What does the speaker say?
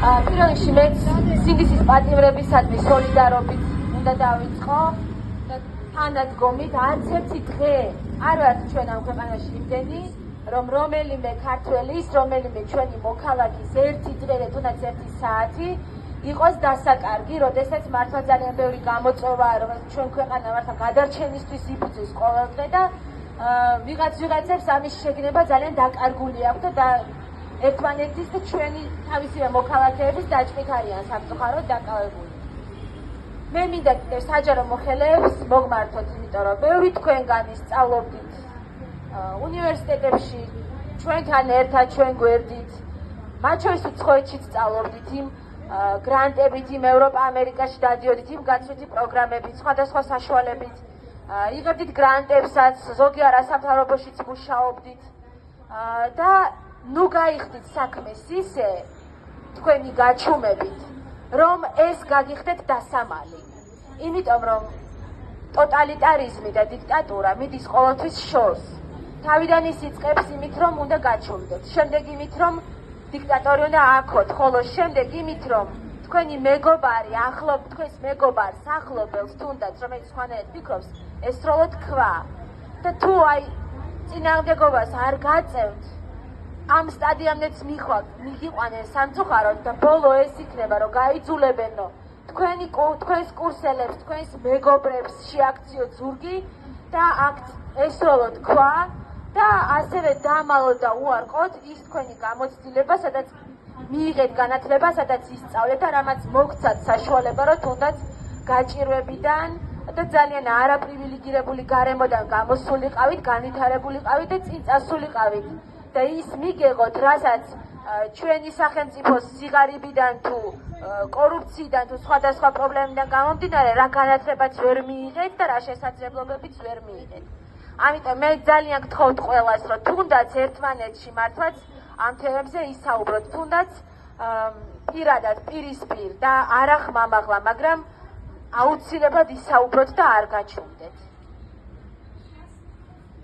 პირველ რიგში მეც სინდისის პატიმრებისადმი სოლიდარობით უნდა დავიწყო და თანადგომით არც ერთი დღე არ ვართ ჩვენ ამ ქვეყანაში იმდენი, რომ რომელიმე ქართველის, რომელიმე ჩვენი მოქალაქის ერთი დღე და თუნდაც ერთი საათი იყოს დასაკარგი, როდესაც მართლა ძალიან ბევრი გამოწვევაა, რომ ჩვენ ქვეყანა მართლა გადარჩენისთვის იბრძვის ყოველდღე და ვიღაცებს ამის შეგნება ძალიან დაკარგული აქვს და ერთმანეთის და ჩვენი თავისივე მოქალაქეების დაჭრით არიან სამწუხაროდ დაკავებული. მე მინდა კიდევ საჯარო მოხელეებს მოგმართოთ, იმიტომ რომ ბევრი თქვენგანი სწავლობდით უნივერსიტეტებში, ჩვენთან ერთად, ჩვენ გვერდით, მათ შორის უცხოეთშიც სწავლობდით იმ გრანტებით, იმ ევროპა-ამერიკაში დადიოდით, იმ გაცვლითი პროგრამებით, სხვადასხვა საშუალებით, იღებდით გრანტებსაც, ზოგი არასამთავრობოშიც მუშაობდით და ნუ გაიხდით საქმეს ისე თქვენი გაჩუმებით, რომ ეს გაგიხდეთ დასამალი. იმიტომ რომ ტოტალიტარიზმი და დიქტატურა მიდის ყოველთვის შორს. თავიდან ის იწყებს იმით, რომ უნდა გაჩუმდეთ, შემდეგ იმით, რომ დიქტატორი უნდა აქოთ, ხოლო შემდეგ იმით, რომ თქვენი მეგობარი, თქვენს მეგობარს, ახლობელს თუნდაც, რომელიც სხვანაირად ფიქრობს, ესროლოთ ქვა და თუ აი წინააღმდეგობას არ გაწევთ, ამ სტადიამდეც მიგიყვანენ სამწუხაროდ და ბოლო ეს იქნება, რომ გაიძულებენო თქვენს კურსელებს, თქვენს მეგობრებს შეაქციოთ ზურგი და აქ ესროლოთ ქვა და ასევე დამალოთ და უარყოთ ის თქვენი გამოცდილება, სადაც მიიღეთ განათლება, სადაც ისწავლეთ და რამაც მოგცათ საშუალება, რომ თუნდაც გაჭირვებიდან და ძალიან არაპრივილეგირებული გარემოდან გამოსულიყავით, განვითარებულიყავით და წინ წასულიყავით. და ის მიგეღოთ, რასაც ჩვენი სახელმწიფოს სიღარიბიდან თუ კორუფციიდან თუ სხვადასხვა პრობლემიდან გამომდინარე, რა განათლებაც ვერ მიიღეთ და რა შესაძლებლობებიც ვერ მიიღეთ. ამიტომ მე ძალიან გთხოვთ ყველას, რომ თუნდაც ერთმანეთში მართლაც ამ თემებზე ისაუბროთ, თუნდაც პირადად, პირისპირ და არა ხმამაღლა, მაგრამ აუცილებლად ისაუბროთ და არ გაჩუმდეთ.